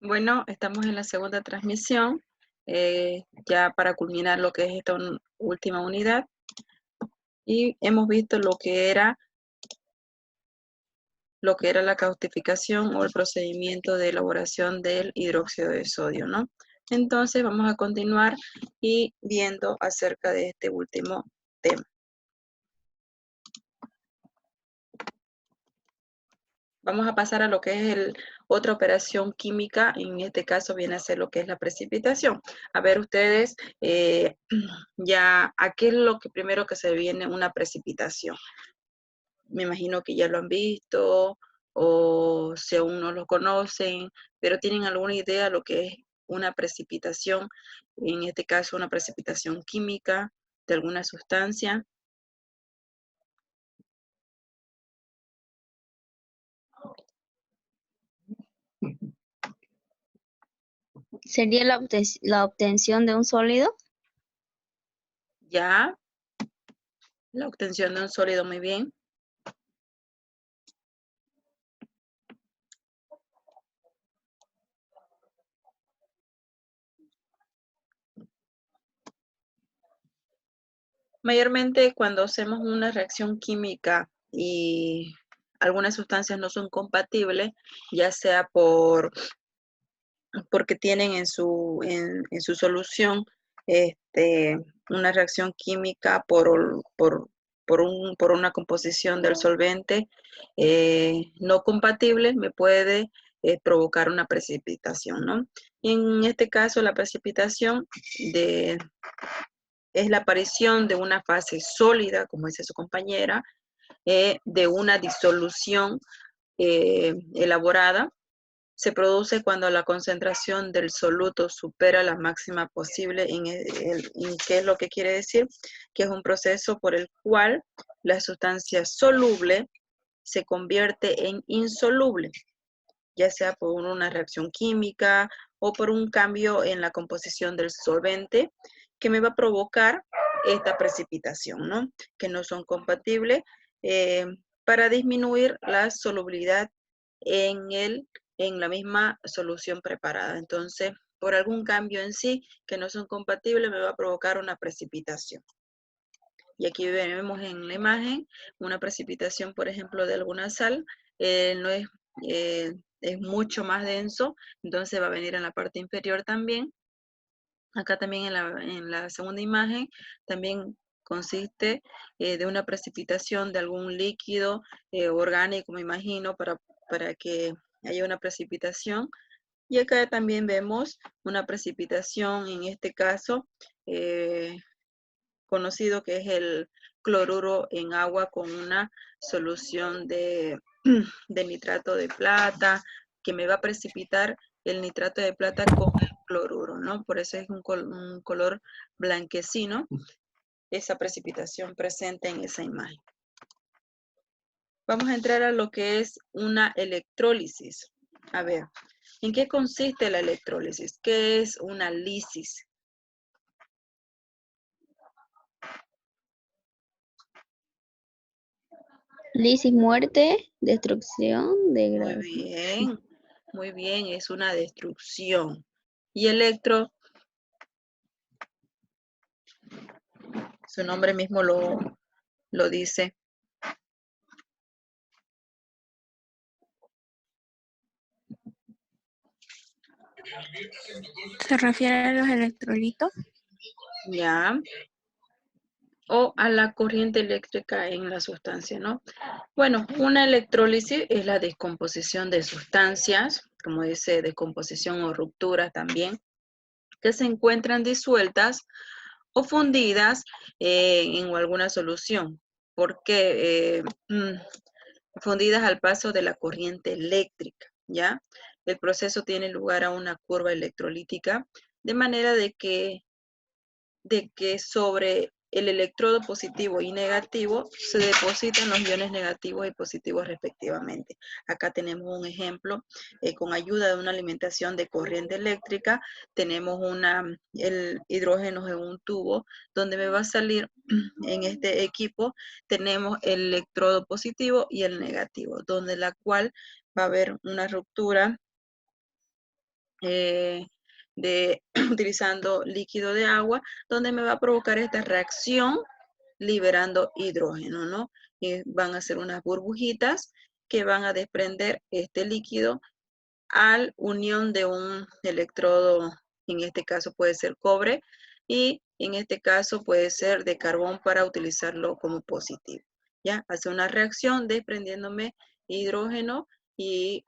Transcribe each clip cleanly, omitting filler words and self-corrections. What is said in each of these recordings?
Bueno, estamos en la segunda transmisión, ya para culminar lo que es esta última unidad, y hemos visto lo que era la cautificación o el procedimiento de elaboración del hidróxido de sodio, ¿no? Entonces vamos a continuar y viendo acerca de este último tema. Vamos a pasar a lo que es otra operación química, en este caso viene a ser lo que es la precipitación. A ver ustedes, ya, ¿a qué es lo que primero que se viene una precipitación? Me imagino que ya lo han visto, o si aún no lo conocen, pero ¿tienen alguna idea de lo que es una precipitación? En este caso, una precipitación química de alguna sustancia. ¿Sería la obtención de un sólido? Ya, la obtención de un sólido, muy bien. Mayormente cuando hacemos una reacción química y algunas sustancias no son compatibles, ya sea porque tienen en su solución una reacción química por una composición del solvente no compatible, me puede provocar una precipitación, ¿no? Y en este caso, la precipitación es la aparición de una fase sólida, como dice su compañera, de una disolución elaborada. Se produce cuando la concentración del soluto supera la máxima posible. ¿En qué es lo que quiere decir? Que es un proceso por el cual la sustancia soluble se convierte en insoluble, ya sea por una reacción química o por un cambio en la composición del solvente que me va a provocar esta precipitación, ¿no? Que no son compatibles eh, para disminuir la solubilidad en la misma solución preparada. Entonces, por algún cambio en sí que no son compatibles, me va a provocar una precipitación. Y aquí vemos en la imagen una precipitación, por ejemplo, de alguna sal, no es mucho más denso, entonces va a venir en la parte inferior también. Acá también en la segunda imagen también consiste de una precipitación de algún líquido orgánico, me imagino, para que haya una precipitación. Y acá también vemos una precipitación, en este caso, conocido que es el cloruro en agua con una solución de nitrato de plata, que me va a precipitar el nitrato de plata con el cloruro, ¿no? Por eso es un color blanquecino, esa precipitación presente en esa imagen. Vamos a entrar a lo que es una electrólisis. A ver, ¿en qué consiste la electrólisis? ¿Qué es una lisis? Lisis, muerte, destrucción, degradación. Muy bien, es una destrucción. Y electro, su nombre mismo lo dice. ¿Se refiere a los electrolitos? Ya. O a la corriente eléctrica en la sustancia, ¿no? Bueno, una electrólisis es la descomposición de sustancias, como dice, descomposición o ruptura también, que se encuentran disueltas o fundidas en alguna solución. Porque fundidas al paso de la corriente eléctrica, ¿ya? El proceso tiene lugar a una curva electrolítica, de manera de que sobre el electrodo positivo y negativo se depositan los iones negativos y positivos respectivamente. Acá tenemos un ejemplo con ayuda de una alimentación de corriente eléctrica. Tenemos el hidrógeno en un tubo donde me va a salir en este equipo. Tenemos el electrodo positivo y el negativo, donde la cual va a haber una ruptura eh, utilizando líquido de agua, donde me va a provocar esta reacción liberando hidrógeno, ¿no? Y van a ser unas burbujitas que van a desprender este líquido al unión de un electrodo, en este caso puede ser cobre, y en este caso puede ser de carbón para utilizarlo como positivo. ¿Ya? Hace una reacción desprendiéndome hidrógeno y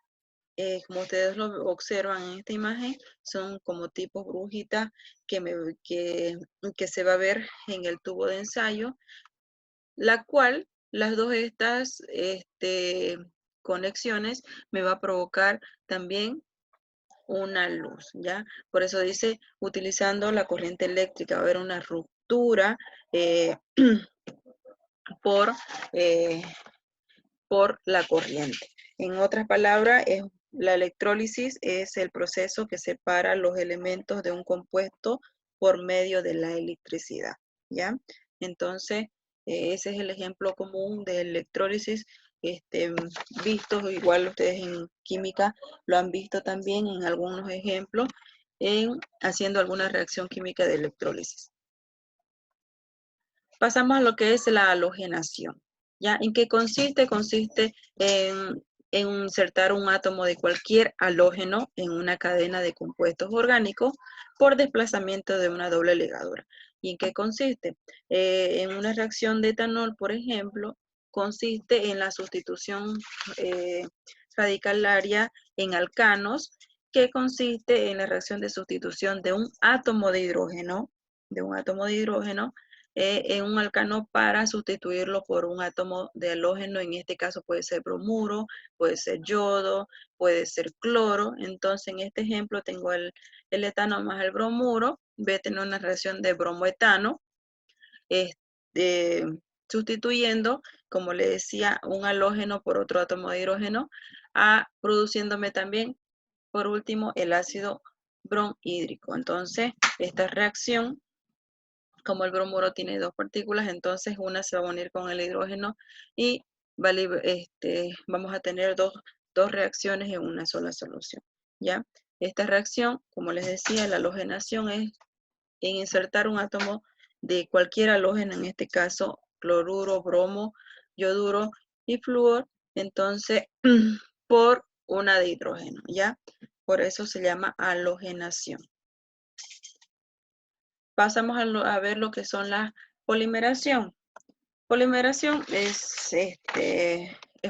como ustedes lo observan en esta imagen, son como tipos burbujitas que se va a ver en el tubo de ensayo, la cual las dos estas conexiones me va a provocar también una luz, ¿ya? Por eso dice, utilizando la corriente eléctrica, va a haber una ruptura eh, por, eh, por la corriente. En otras palabras, la electrólisis es el proceso que separa los elementos de un compuesto por medio de la electricidad, ¿ya? Entonces, ese es el ejemplo común de electrólisis visto, igual ustedes en química lo han visto también en algunos ejemplos, haciendo alguna reacción química de electrólisis. Pasamos a lo que es la halogenación. ¿Ya? ¿En qué consiste? Consiste en insertar un átomo de cualquier halógeno en una cadena de compuestos orgánicos por desplazamiento de una doble ligadura. ¿Y en qué consiste? En una reacción de etanol, por ejemplo, consiste en la sustitución radicalaria en alcanos, que consiste en la reacción de sustitución de un átomo de hidrógeno, en un alcano para sustituirlo por un átomo de halógeno. En este caso puede ser bromuro, puede ser yodo, puede ser cloro. Entonces en este ejemplo tengo el etano más el bromuro, voy a tener una reacción de bromoetano, sustituyendo, como le decía, un halógeno por otro átomo de hidrógeno, produciéndome también, por último, el ácido bromhídrico. Entonces, esta reacción, como el bromuro tiene dos partículas, entonces una se va a unir con el hidrógeno y vamos a tener dos reacciones en una sola solución, ¿ya? Esta reacción, como les decía, la halogenación es en insertar un átomo de cualquier halógeno, en este caso cloruro, bromo, yoduro y flúor, entonces por una de hidrógeno, ¿ya? Por eso se llama halogenación. Pasamos a ver lo que son la polimeración. Polimeración es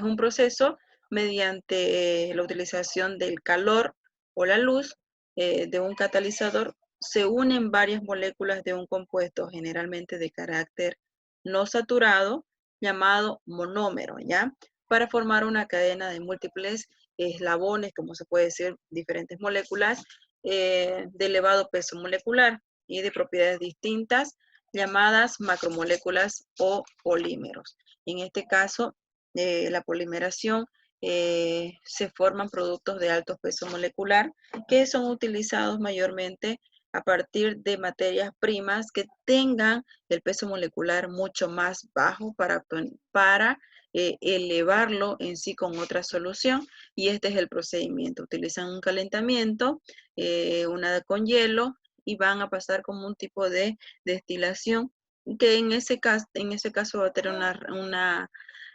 un proceso mediante la utilización del calor o la luz de un catalizador. Se unen varias moléculas de un compuesto, generalmente de carácter no saturado, llamado monómero, ¿ya? Para formar una cadena de múltiples eslabones, como se puede decir, diferentes moléculas de elevado peso molecular y de propiedades distintas, llamadas macromoléculas o polímeros. En este caso, la polimeración se forman productos de alto peso molecular que son utilizados mayormente a partir de materias primas que tengan el peso molecular mucho más bajo para elevarlo en sí con otra solución, y este es el procedimiento. Utilizan un calentamiento, una con hielo, y van a pasar como un tipo de destilación, que en ese caso va a tener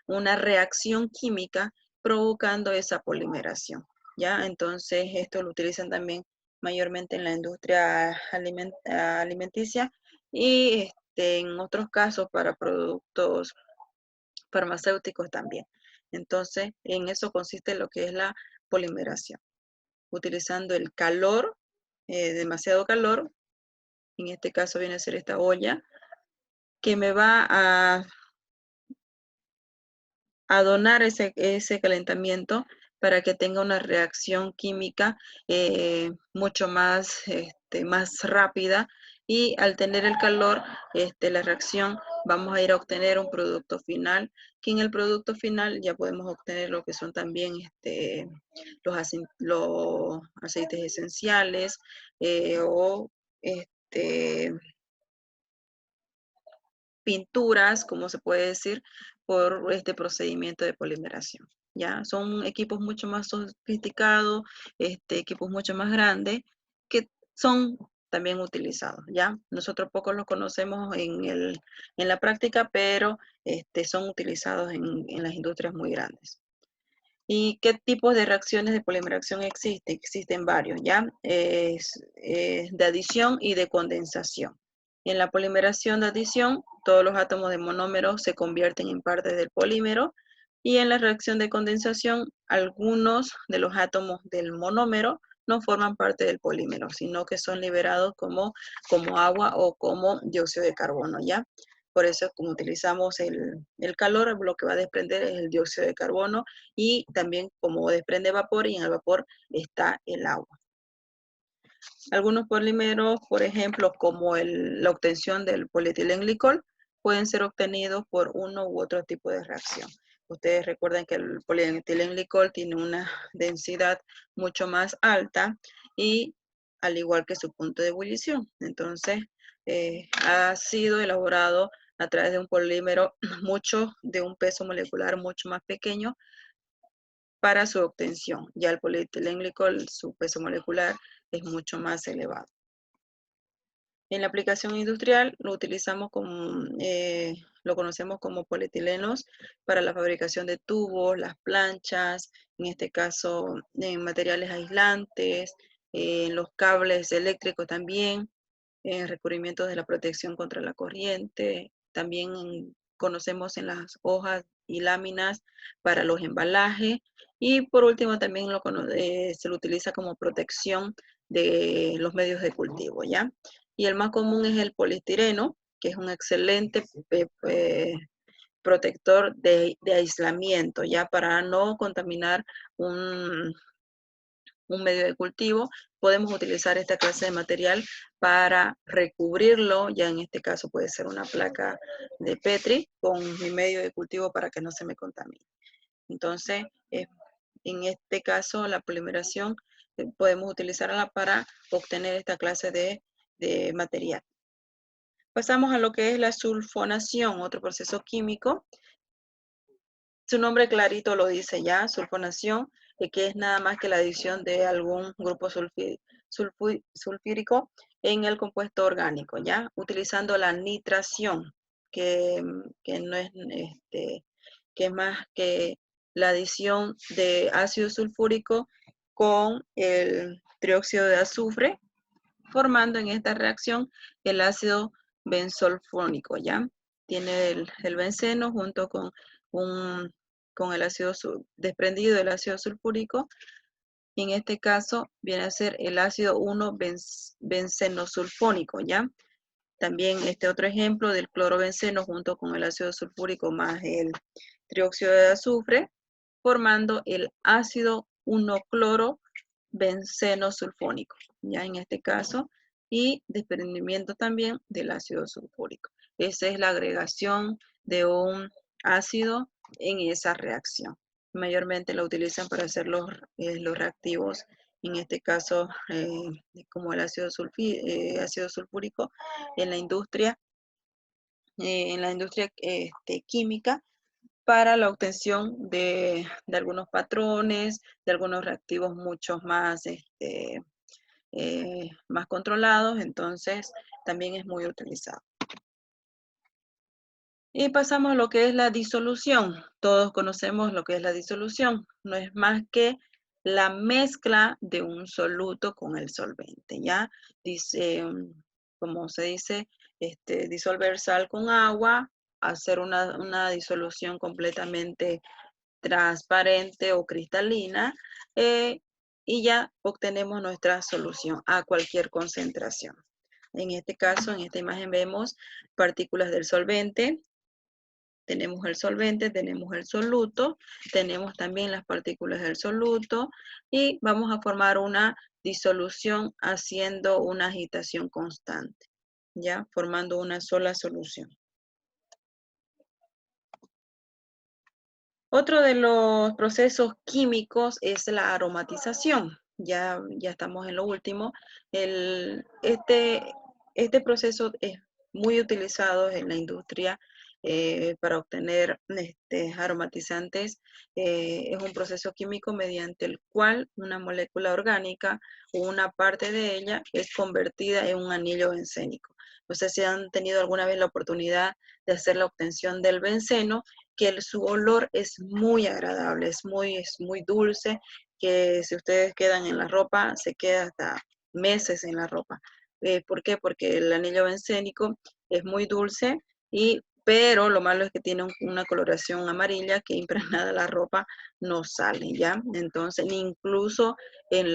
una reacción química provocando esa polimeración, ¿ya? Entonces esto lo utilizan también mayormente en la industria alimenticia y en otros casos para productos farmacéuticos también. Entonces, en eso consiste lo que es la polimeración, utilizando el calor, demasiado calor, en este caso viene a ser esta olla, que me va a donar ese calentamiento para que tenga una reacción química mucho más, más rápida, y al tener el calor, la reacción, vamos a ir a obtener un producto final, que en el producto final ya podemos obtener lo que son también los aceites esenciales o pinturas, como se puede decir, por este procedimiento de polimeración. ¿ya? Son equipos mucho más sofisticados, equipos mucho más grandes, que son también utilizados, ¿ya? Nosotros pocos los conocemos en la práctica, pero son utilizados en las industrias muy grandes. ¿Y qué tipos de reacciones de polimeración existen? Existen varios, ¿ya? De adición y de condensación. En la polimeración de adición, todos los átomos de monómero se convierten en parte del polímero, y en la reacción de condensación, algunos de los átomos del monómero no forman parte del polímero, sino que son liberados como agua o como dióxido de carbono, ¿ya? Por eso, como utilizamos el calor, lo que va a desprender es el dióxido de carbono, y también como desprende vapor, y en el vapor está el agua. Algunos polímeros, por ejemplo, como la obtención del polietilenglicol, pueden ser obtenidos por uno u otro tipo de reacción. Ustedes recuerdan que el polietilenglicol tiene una densidad mucho más alta, y al igual que su punto de ebullición. Entonces, ha sido elaborado a través de un polímero de un peso molecular mucho más pequeño para su obtención. Ya el polietilenglicol, su peso molecular es mucho más elevado. En la aplicación industrial lo utilizamos lo conocemos como polietilenos para la fabricación de tubos, las planchas, en este caso en materiales aislantes, en los cables eléctricos también, en recubrimientos de la protección contra la corriente. También conocemos en las hojas y láminas para los embalajes. Y por último también se lo utiliza como protección de los medios de cultivo, ¿ya? Y el más común es el poliestireno, que es un excelente protector de aislamiento, ya para no contaminar un medio de cultivo. Podemos utilizar esta clase de material para recubrirlo, ya en este caso puede ser una placa de Petri con mi medio de cultivo para que no se me contamine. Entonces, en este caso, la polimeración podemos utilizarla para obtener esta clase de material. Pasamos a lo que es la sulfonación, otro proceso químico. Su nombre clarito lo dice ya, sulfonación, que es nada más que la adición de algún grupo sulfírico en el compuesto orgánico, ¿ya? Utilizando la nitración, que no es, que es más que la adición de ácido sulfúrico con el trióxido de azufre, formando en esta reacción el ácido benzolfónico, ¿ya? Tiene el benceno junto con el ácido desprendido del ácido sulfúrico. Y en este caso viene a ser el ácido 1-bencenosulfónico, ¿ya? También este otro ejemplo del clorobenceno junto con el ácido sulfúrico más el trióxido de azufre, formando el ácido 1-cloro-benceno-sulfónico, ya en este caso, y desprendimiento también del ácido sulfúrico. Esa es la agregación de un ácido en esa reacción. Mayormente lo utilizan para hacer los reactivos, en este caso como el ácido sulfúrico en la industria, química, para la obtención de algunos patrones, de algunos reactivos mucho más, más controlados. Entonces también es muy utilizado. Y pasamos a lo que es la disolución. Todos conocemos lo que es la disolución. No es más que la mezcla de un soluto con el solvente, ¿ya? Dice, como se dice, disolver sal con agua, hacer una disolución completamente transparente o cristalina, y ya obtenemos nuestra solución a cualquier concentración. En este caso, en esta imagen vemos partículas del solvente. Tenemos el solvente, tenemos el soluto, tenemos también las partículas del soluto, y vamos a formar una disolución haciendo una agitación constante, ya formando una sola solución. Otro de los procesos químicos es la aromatización. Ya estamos en lo último. Este proceso es muy utilizado en la industria para obtener aromatizantes. Es un proceso químico mediante el cual una molécula orgánica o una parte de ella es convertida en un anillo bencénico. No sé si han tenido alguna vez la oportunidad de hacer la obtención del benceno, que su olor es muy agradable, es muy dulce, que si ustedes quedan en la ropa, se queda hasta meses en la ropa. ¿Por qué? Porque el anillo bencénico es muy dulce, pero lo malo es que tiene una coloración amarilla que impregnada la ropa no sale, ¿ya? Entonces, ni incluso en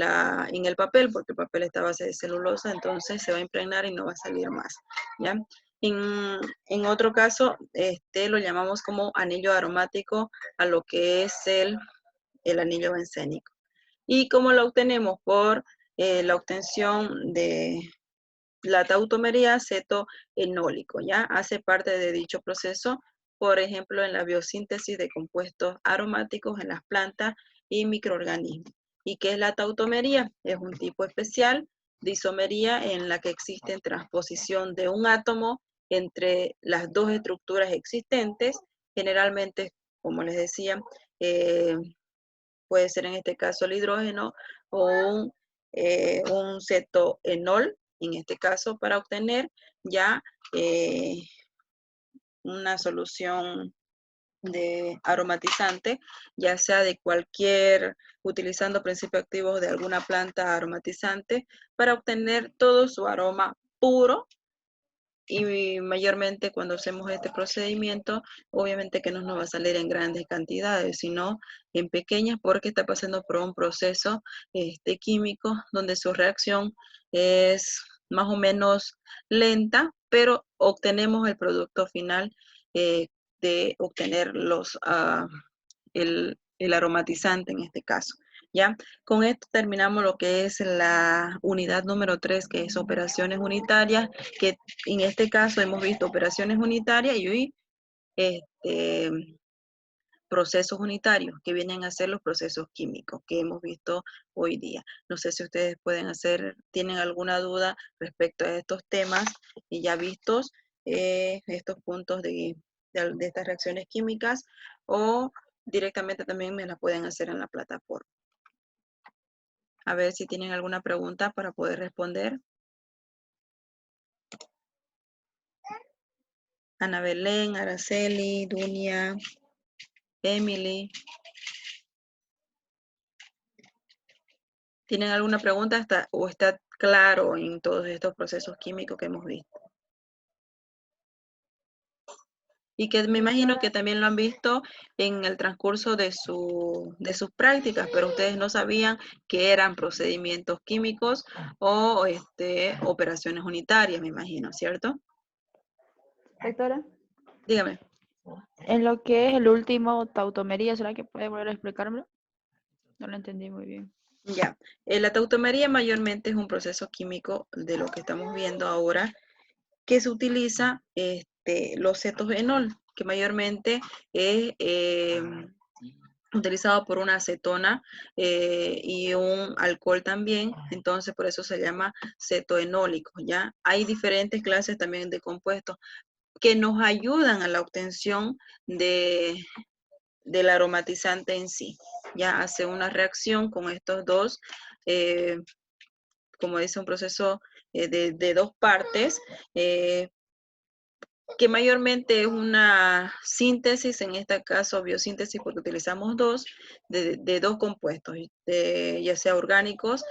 el papel, porque el papel está a base de celulosa, entonces se va a impregnar y no va a salir más, ¿ya? En otro caso, lo llamamos como anillo aromático a lo que es el anillo bencénico. ¿Y cómo lo obtenemos? Por la obtención de la tautomería cetoenólico, ¿ya? Hace parte de dicho proceso, por ejemplo, en la biosíntesis de compuestos aromáticos en las plantas y microorganismos. ¿Y qué es la tautomería? Es un tipo especial de isomería en la que existe transposición de un átomo entre las dos estructuras existentes, generalmente, como les decía, eh, puede ser en este caso el hidrógeno o un cetoenol, en este caso, para obtener ya eh, una solución de aromatizante, ya sea de utilizando principios activos de alguna planta aromatizante, para obtener todo su aroma puro. Y mayormente cuando hacemos este procedimiento, obviamente que no nos va a salir en grandes cantidades, sino en pequeñas, porque está pasando por un proceso químico donde su reacción es más o menos lenta, pero obtenemos el producto final de obtener el aromatizante en este caso. ¿Ya? Con esto terminamos lo que es la unidad número 3, que es operaciones unitarias, que en este caso hemos visto operaciones unitarias y hoy procesos unitarios, que vienen a ser los procesos químicos que hemos visto hoy día. No sé si ustedes tienen alguna duda respecto a estos temas y ya vistos estos puntos de estas reacciones químicas, o directamente también me la pueden hacer en la plataforma. A ver si tienen alguna pregunta para poder responder. Ana Belén, Araceli, Dunia, Emily. ¿Tienen alguna pregunta o está claro en todos estos procesos químicos que hemos visto? Y que me imagino que también lo han visto en el transcurso de sus prácticas, pero ustedes no sabían que eran procedimientos químicos o operaciones unitarias, me imagino, ¿cierto? Doctora, Dígame. en lo que es el último, tautomería, ¿será que puede volver a explicármelo? No lo entendí muy bien. Ya, la tautomería mayormente es un proceso químico de lo que estamos viendo ahora, que se utiliza los cetogenol, que mayormente es utilizado por una acetona y un alcohol también, entonces por eso se llama cetoenólico, ¿ya? Hay diferentes clases también de compuestos que nos ayudan a la obtención del aromatizante en sí. Ya hace una reacción con estos dos, como dice, un proceso de dos partes, que mayormente es una síntesis, en este caso biosíntesis, porque utilizamos de dos compuestos, ya sea orgánicos,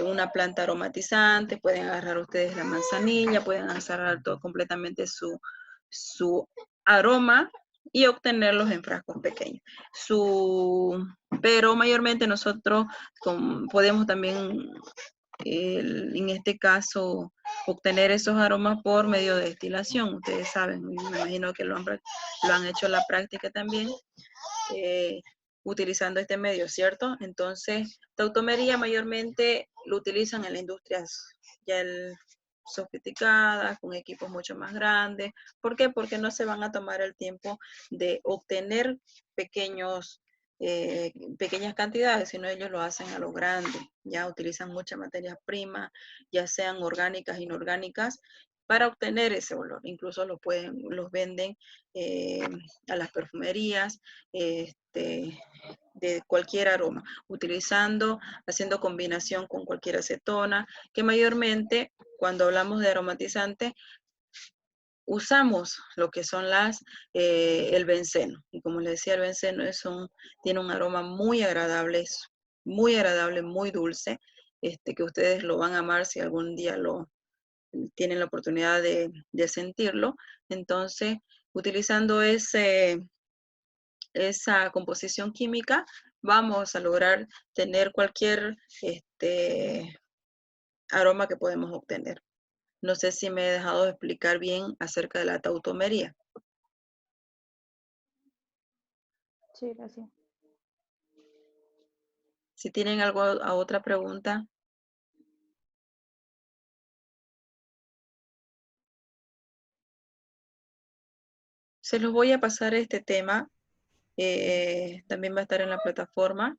una planta aromatizante, pueden agarrar ustedes la manzanilla, pueden agarrar todo completamente su aroma y obtenerlos en frascos pequeños. Pero mayormente nosotros podemos también, en este caso, obtener esos aromas por medio de destilación. Ustedes saben, me imagino que lo han hecho en la práctica también, utilizando este medio, ¿cierto? Entonces, tautomería mayormente lo utilizan en las industrias ya sofisticadas, con equipos mucho más grandes. ¿Por qué? Porque no se van a tomar el tiempo de obtener pequeñas cantidades, sino ellos lo hacen a lo grande, ya utilizan muchas materias primas, ya sean orgánicas, inorgánicas, para obtener ese olor. Incluso los venden a las perfumerías, de cualquier aroma, haciendo combinación con cualquier acetona, que mayormente cuando hablamos de aromatizante, usamos lo que son el benceno. Y como les decía, el benceno tiene un aroma muy agradable, muy dulce, que ustedes lo van a amar si algún día tienen la oportunidad de sentirlo. Entonces, utilizando esa composición química, vamos a lograr tener cualquier aroma que podemos obtener. No sé si me he dejado de explicar bien acerca de la tautomería. Sí, gracias. Si tienen otra pregunta. Se los voy a pasar este tema. También va a estar en la plataforma.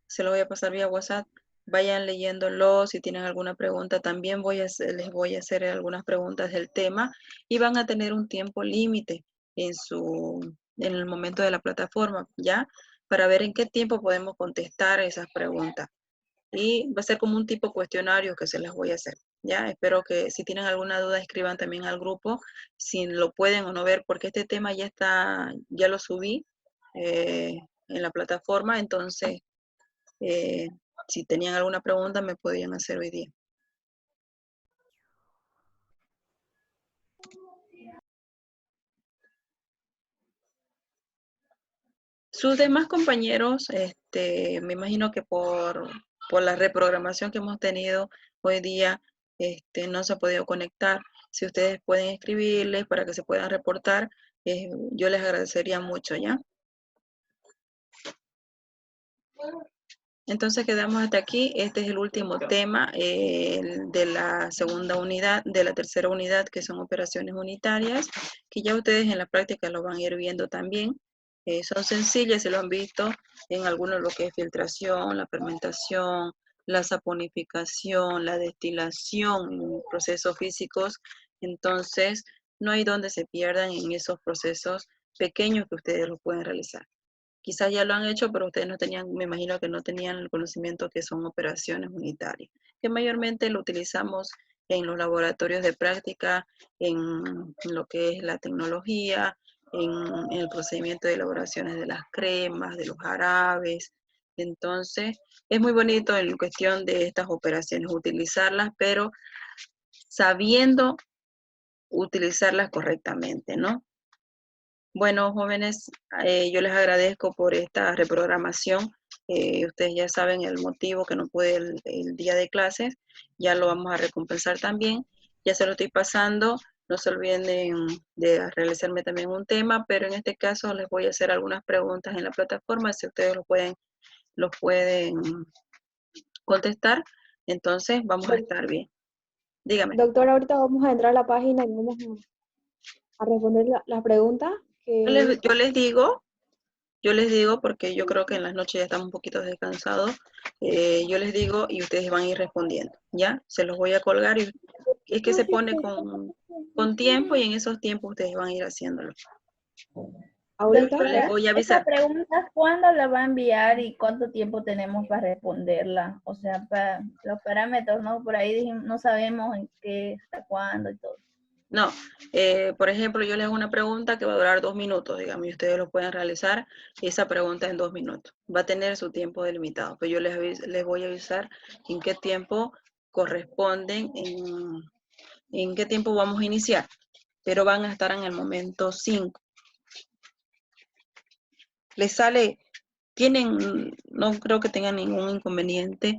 Se lo voy a pasar vía WhatsApp. Vayan leyéndolo. Si tienen alguna pregunta, también les voy a hacer algunas preguntas del tema. Y van a tener un tiempo límite en el momento de la plataforma, ¿ya? Para ver en qué tiempo podemos contestar esas preguntas. Y va a ser como un tipo cuestionario que se les voy a hacer, ¿ya? Espero que si tienen alguna duda escriban también al grupo, si lo pueden o no ver, porque este tema ya lo subí en la plataforma, entonces si tenían alguna pregunta me podían hacer hoy día. Sus demás compañeros, me imagino que por la reprogramación que hemos tenido hoy día, no se ha podido conectar. Si ustedes pueden escribirles para que se puedan reportar, yo les agradecería mucho, ¿ya? Entonces quedamos hasta aquí. Este es el último tema de la segunda unidad, de la tercera unidad, que son operaciones unitarias, que ya ustedes en la práctica lo van a ir viendo también. Son sencillas, se lo han visto en algunos lo que es filtración, la fermentación, la saponificación, la destilación, en procesos físicos. Entonces, no hay donde se pierdan en esos procesos pequeños que ustedes lo pueden realizar. Quizás ya lo han hecho, pero ustedes no tenían, me imagino que no tenían el conocimiento que son operaciones unitarias, que mayormente lo utilizamos en los laboratorios de práctica, en lo que es la tecnología, en el procedimiento de elaboraciones de las cremas, de los jarabes. Entonces, es muy bonito en cuestión de estas operaciones utilizarlas, pero sabiendo utilizarlas correctamente, ¿no? Bueno, jóvenes, yo les agradezco por esta reprogramación. Ustedes ya saben el motivo que no pude el día de clases. Ya lo vamos a recompensar también. Ya se lo estoy pasando. No se olviden de realizarme también un tema, pero en este caso les voy a hacer algunas preguntas en la plataforma. Si ustedes lo pueden contestar, entonces vamos a estar bien. Dígame. Doctora, ahorita vamos a entrar a la página y vamos a responder las preguntas que... Yo les digo, porque yo creo que en las noches ya estamos un poquito descansados, yo les digo y ustedes van a ir respondiendo, ¿ya? Se los voy a colgar y es que se pone con tiempo y en esos tiempos ustedes van a ir haciéndolo. Ahorita, Yo les voy a Esta avisar. pregunta, ¿cuándo la va a enviar y cuánto tiempo tenemos para responderla? O sea, para los parámetros, ¿no? Por ahí no sabemos en qué, hasta cuándo y todo. No, por ejemplo, yo les hago una pregunta que va a durar 2 minutos, digamos, y ustedes lo pueden realizar esa pregunta en 2 minutos. Va a tener su tiempo delimitado, pero yo les voy a avisar en qué tiempo corresponden, en qué tiempo vamos a iniciar, pero van a estar en el momento 5. Les sale, no creo que tengan ningún inconveniente.